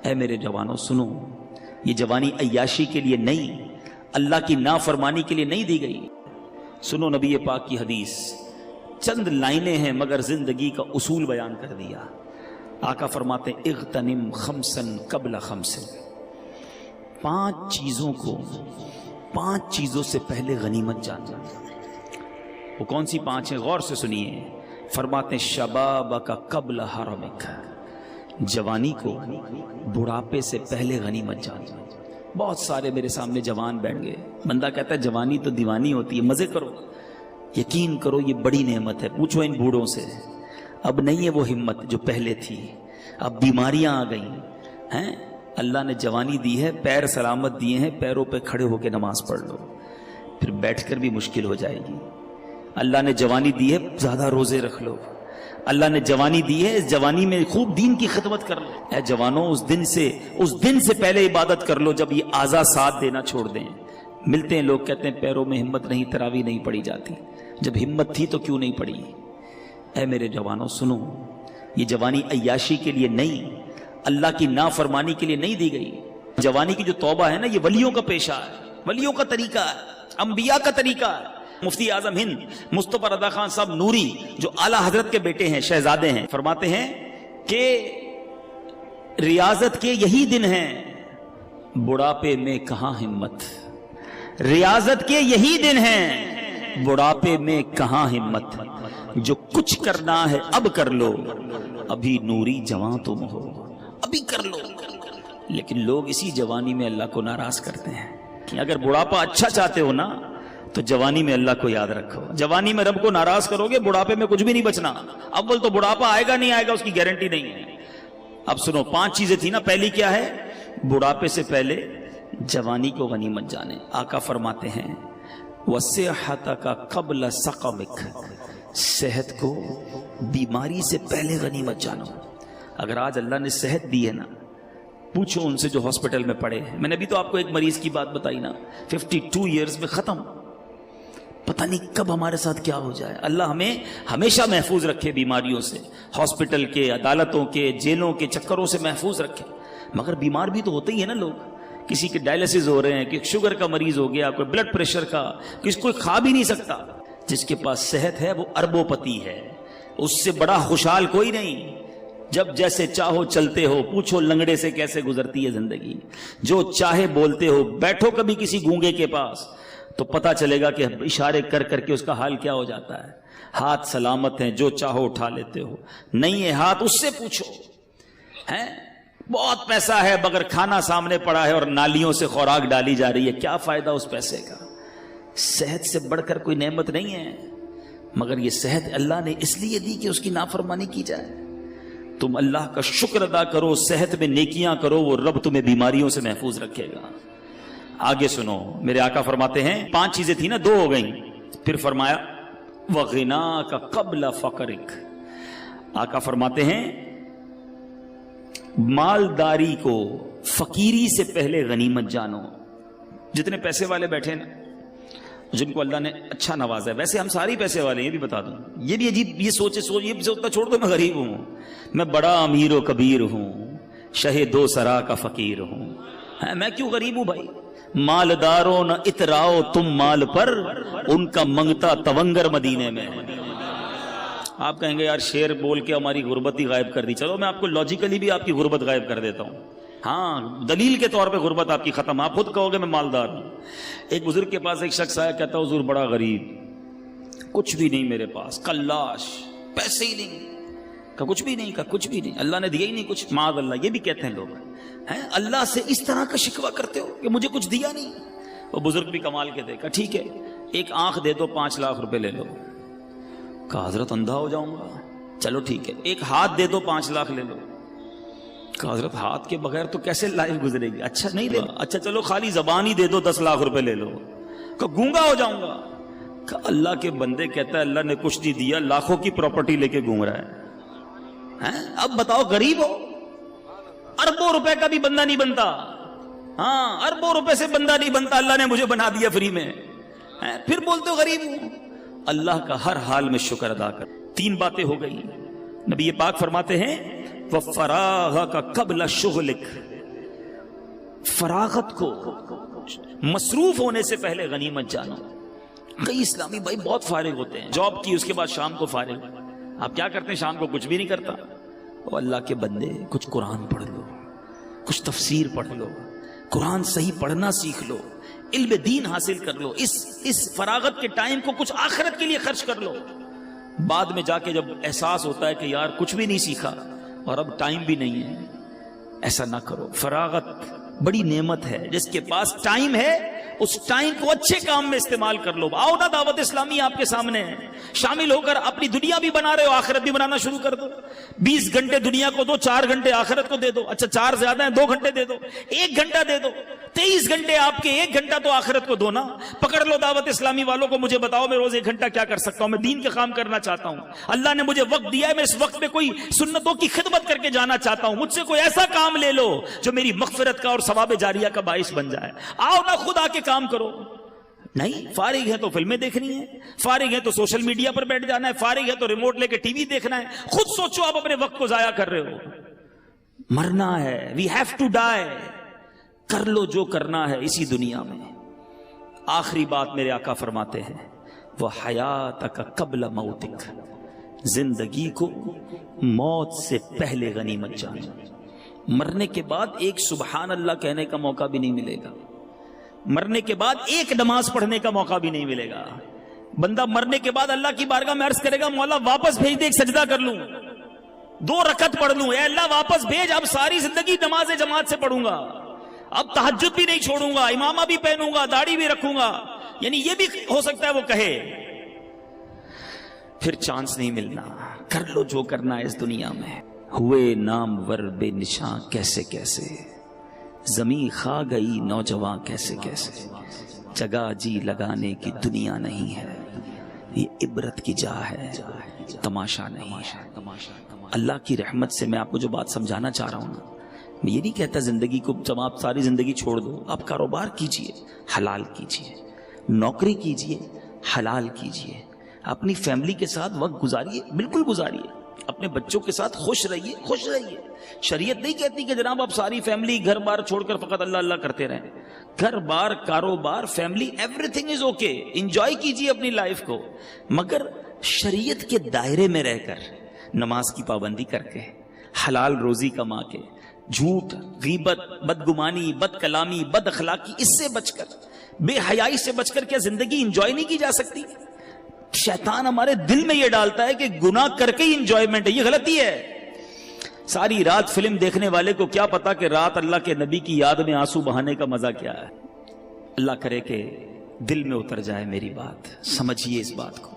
اے میرے جوانوں سنو، یہ جوانی عیاشی کے لیے نہیں، اللہ کی نافرمانی کے لیے نہیں دی گئی۔ سنو نبی پاک کی حدیث، چند لائنیں ہیں مگر زندگی کا اصول بیان کر دیا۔ آقا فرماتے ہیں اغتنم خمسن قبل خمسن، پانچ چیزوں سے پہلے غنیمت جاننا۔ وہ کون سی پانچ ہیں؟ غور سے سنیے۔ فرماتے ہیں شبابک قبل حرمک، جوانی کو بڑھاپے سے پہلے غنیمت جاننا۔ بہت سارے میرے سامنے جوان بیٹھ گئے، بندہ کہتا ہے جوانی تو دیوانی ہوتی ہے، مزے کرو۔ یقین کرو یہ بڑی نعمت ہے، پوچھو ان بوڑھوں سے، اب نہیں ہے وہ ہمت جو پہلے تھی، اب بیماریاں آ گئی ہیں۔ اللہ نے جوانی دی ہے، پیر سلامت دیے ہیں، پیروں پہ کھڑے ہو کے نماز پڑھ لو، پھر بیٹھ کر بھی مشکل ہو جائے گی۔ اللہ نے جوانی دی ہے، زیادہ روزے رکھ لو۔ اللہ نے جوانی دی ہے، اس جوانی میں خوب دین کی خدمت کر لو۔ اے جوانوں، اس دن سے پہلے عبادت کر لو جب یہ اعضاء ساتھ دینا چھوڑ دیں۔ ملتے ہیں لوگ کہتے ہیں پیروں میں ہمت نہیں، تراویح نہیں پڑی جاتی۔ جب ہمت تھی تو کیوں نہیں پڑی؟ اے میرے جوانوں سنو، یہ جوانی عیاشی کے لیے نہیں، اللہ کی نافرمانی کے لیے نہیں دی گئی۔ جوانی کی جو توبہ ہے نا، یہ ولیوں کا پیشہ ہے، ولیوں کا طریقہ ہے، انبیاء کا طریقہ ہے۔ مفتی اعظم ہند مصطفی رضا خان صاحب نوری، جو اعلیٰ حضرت کے بیٹے ہیں، شہزادے ہیں، فرماتے ہیں کہ ریاضت کے یہی دن ہیں، بڑھاپے میں کہاں ہمت۔ ریاضت کے یہی دن ہیں، بڑھاپے میں کہاں ہمت۔ جو کچھ کرنا ہے اب کر لو، ابھی نوری جوان تم ہو، ابھی کر لو۔ لیکن لوگ اسی جوانی میں اللہ کو ناراض کرتے ہیں کہ اگر بڑھاپا اچھا چاہتے ہو نا تو جوانی میں اللہ کو یاد رکھو۔ جوانی میں رب کو ناراض کرو گے، بڑھاپے میں کچھ بھی نہیں بچنا۔ اول تو بڑھاپا آئے گا نہیں آئے گا اس کی گارنٹی نہیں ہے۔ اب سنو، پانچ چیزیں تھی نا، پہلی کیا ہے؟ بڑھاپے سے پہلے جوانی کو غنیمت جانے۔ آقا فرماتے ہیں وَصِحَّتَكَ قَبْلَ سَقَمِكَ، صحت کو بیماری سے پہلے غنیمت جانو۔ اگر آج اللہ نے صحت دی ہے نا، پوچھو ان سے جو ہاسپٹل میں پڑے ہیں۔ میں نے بھی تو آپ کو ایک مریض کی بات بتائی نا، 52 ایئرز میں ختم، پتہ نہیں کب ہمارے ساتھ کیا ہو جائے۔ اللہ ہمیں ہمیشہ محفوظ رکھے بیماریوں سے، ہاسپٹل کے، عدالتوں کے، جیلوں کے چکروں سے محفوظ رکھے۔ مگر بیمار بھی تو ہوتے ہی ہیں نا لوگ، کسی کے ڈائلسس ہو رہے ہیں، کہ شوگر کا مریض ہو گیا، کوئی بلڈ پریشر کا، کسی کوئی کھا بھی نہیں سکتا۔ جس کے پاس صحت ہے وہ اربوں پتی ہے، اس سے بڑا خوشحال کوئی نہیں۔ جب جیسے چاہو چلتے ہو، پوچھو لنگڑے سے کیسے گزرتی ہے زندگی۔ جو چاہے بولتے ہو، بیٹھو کبھی کسی گونگے کے پاس تو پتا چلے گا کہ اشارے کر کر کے اس کا حال کیا ہو جاتا ہے۔ ہاتھ سلامت ہیں، جو چاہو اٹھا لیتے ہو، نہیں ہے ہاتھ اس سے پوچھو۔ ہیں بہت پیسہ ہے مگر کھانا سامنے پڑا ہے اور نالیوں سے خوراک ڈالی جا رہی ہے، کیا فائدہ اس پیسے کا؟ صحت سے بڑھ کر کوئی نعمت نہیں ہے، مگر یہ صحت اللہ نے اس لیے دی کہ اس کی نافرمانی کی جائے۔ تم اللہ کا شکر ادا کرو، صحت میں نیکیاں کرو، وہ رب تمہیں بیماریوں سے محفوظ رکھے گا۔ آگے سنو، میرے آقا فرماتے ہیں پانچ چیزیں تھی نا، دو ہو گئیں، پھر فرمایا وَغِنَاكَ قَبْلَ فَقْرِكَ۔ آقا فرماتے ہیں مالداری کو فقیری سے پہلے غنیمت جانو۔ جتنے پیسے والے بیٹھے نا، جن کو اللہ نے اچھا نوازا ہے، ویسے ہم ساری پیسے والے ہیں، یہ بھی بتا دوں، یہ بھی عجیب، یہ سوچتا چھوڑ دو میں غریب ہوں، میں بڑا امیر و کبیر ہوں، شہ دو سرا کا فقیر ہوں، میں کیوں غریب ہوں بھائی؟ مالداروں نہ اتراؤ تم مال پر، ان کا منگتا تونگر مدینے میں۔ آپ کہیں گے یار شعر بول کے ہماری غربت ہی غائب کر دی، چلو میں آپ کو لاجیکلی بھی آپ کی غربت غائب کر دیتا ہوں۔ ہاں، دلیل کے طور پہ غربت آپ کی ختم، آپ خود کہو گے میں مالدار ہوں۔ ایک بزرگ کے پاس ایک شخص آیا، کہتا حضور بڑا غریب، کچھ بھی نہیں میرے پاس، کلاش، پیسے ہی نہیں۔ کہا کچھ بھی نہیں، کہا کچھ بھی نہیں، اللہ نے دیا ہی نہیں کچھ، معاذ اللہ۔ یہ بھی کہتے ہیں لوگ، ہیں اللہ سے اس طرح کا شکوہ کرتے ہو کہ مجھے کچھ دیا نہیں۔ وہ بزرگ بھی کمال کے تھے، کہا ٹھیک ہے ایک آنکھ دے دو 5 لاکھ روپے لے لو۔ کہا حضرت اندھا ہو جاؤں گا۔ چلو ٹھیک ہے ایک ہاتھ دے دو 5 لاکھ لے لو۔ کہا حضرت ہاتھ کے بغیر تو کیسے لائف گزرے گی؟ اچھا نہیں دے، اچھا چلو خالی زبان ہی دے دو 10 لاکھ روپے لے لو۔ کہا گونگا ہو جاؤں گا۔ کہا اللہ کے بندے کہتا ہے اللہ نے کچھ نہیں دیا، لاکھوں کی پراپرٹی لے کے گھوم رہا ہے۔ اب بتاؤ غریب ہو، اربوں روپے کا بھی بندہ نہیں بنتا۔ ہاں اربوں روپے سے بندہ نہیں بنتا، اللہ نے مجھے بنا دیا فری میں، پھر بولتے ہو غریب ہوں۔ اللہ کا ہر حال میں شکر ادا کر۔ 3 باتیں ہو گئی۔ نبی پاک فرماتے ہیں وَفَرَاغَكَ قَبْلَ شُغْلِكَ، فراغت کو مصروف ہونے سے پہلے غنیمت جانو. کئی اسلامی بھائی بہت فارغ ہوتے ہیں، جاب کی اس کے بعد شام کو فارغ. آپ کیا کرتے ہیں؟ شام کو کچھ بھی نہیں کرتا. او اللہ کے بندے، کچھ قرآن پڑھ لو، کچھ تفسیر پڑھ لو، قرآن صحیح پڑھنا سیکھ لو، علم دین حاصل کر لو. اس فراغت کے ٹائم کو کچھ آخرت کے لیے خرچ کر لو. بعد میں جا کے جب احساس ہوتا ہے کہ یار کچھ بھی نہیں سیکھا اور اب ٹائم بھی نہیں ہے، ایسا نہ کرو. فراغت بڑی نعمت ہے. جس کے پاس ٹائم ہے اس ٹائم کو اچھے کام میں استعمال کر لو. آؤ نا، دعوت اسلامی آپ کے سامنے ہے. شامل ہو کر اپنی دنیا بھی بنا رہے ہو، آخرت بھی بنانا شروع کر دو. 20 گھنٹے دنیا کو دو، 4 گھنٹے آخرت کو دے دو. اچھا 4 زیادہ ہیں، 2 گھنٹے دے دو، 1 گھنٹہ دے دو. 23 گھنٹے آپ کے، 1 گھنٹہ تو آخرت کو دو نا. پکڑ لو دعوت اسلامی والوں کو. مجھے بتاؤ میں روز 1 گھنٹہ کیا کر سکتا ہوں؟ میں دین کا کام کرنا چاہتا ہوں. اللہ نے مجھے وقت دیا ہے، میں اس وقت میں کوئی سنتوں کی خدمت کر کے جانا چاہتا ہوں. مجھ سے کوئی ایسا کام لے لو جو میری مغفرت کا اور ثواب جاریہ کا باعث بن جائے. آؤ نا، خود آ کے کام کرو. نہیں، فارغ ہے تو فلمیں دیکھنی ہے، فارغ ہے تو سوشل میڈیا پر بیٹھ جانا ہے، فارغ ہے تو ریموٹ لے کے ٹی وی دیکھنا ہے. خود سوچو، آپ اپنے وقت کو ضائع کر رہے ہو. مرنا ہے، وی ہیو ٹو ڈائی. کر لو جو کرنا ہے اسی دنیا میں. آخری بات میرے آقا فرماتے ہیں، وہ حیاتک قبل موتک، زندگی کو موت سے پہلے غنیمت جانو. مرنے کے بعد ایک سبحان اللہ کہنے کا موقع بھی نہیں ملے گا. مرنے کے بعد ایک نماز پڑھنے کا موقع بھی نہیں ملے گا. بندہ مرنے کے بعد اللہ کی بارگاہ میں عرض کرے گا، مولا واپس بھیج دے، ایک سجدہ کر لوں، 2 رکعت پڑھ لوں. اے اللہ واپس بھیج، اب ساری زندگی نماز جماعت سے پڑھوں گا، اب تہجد بھی نہیں چھوڑوں گا، امامہ بھی پہنوں گا، داڑھی بھی رکھوں گا. یعنی یہ بھی ہو سکتا ہے وہ کہے. پھر چانس نہیں ملنا. کر لو جو کرنا ہے اس دنیا میں. ہوئے نام ور بے نشاں کیسے کیسے، زمین کھا گئی نوجوان کیسے کیسے. جگہ جی لگانے کی دنیا نہیں ہے، یہ عبرت کی جا ہے، تماشا نہیں ہے. اللہ کی رحمت سے میں آپ کو جو بات سمجھانا چاہ رہا ہوں نا، میں یہ نہیں کہتا زندگی کو جب آپ ساری زندگی چھوڑ دو. آپ کاروبار کیجئے، حلال کیجئے، نوکری کیجئے، حلال کیجئے، اپنی فیملی کے ساتھ وقت گزاریے، بالکل گزاریے. اپنے بچوں کے ساتھ خوش رہیے، خوش رہیے. شریعت نہیں کہتی کہ جناب آپ ساری فیملی گھر بار چھوڑ کر فقط اللہ اللہ کرتے رہیں. گھر بار، کاروبار، family, every thing is okay. Enjoy کیجیے اپنی لائف کو، مگر شریعت کے دائرے میں رہ کر، نماز کی پابندی کر کے، حلال روزی کما کے، جھوٹ، غیبت، بدگمانی، بد کلامی، بد اخلاقی، اس سے بچ کر، بے حیائی سے بچ کر کیا زندگی انجوائے نہیں کی جا سکتی؟ شیطان ہمارے دل میں یہ ڈالتا ہے کہ گناہ کر کے ہی انجوائمنٹ ہے. یہ غلطی ہے. ساری رات فلم دیکھنے والے کو کیا پتا کہ رات اللہ کے نبی کی یاد میں آنسو بہانے کا مزہ کیا ہے. اللہ کرے کہ دل میں اتر جائے میری بات. سمجھیے اس بات کو.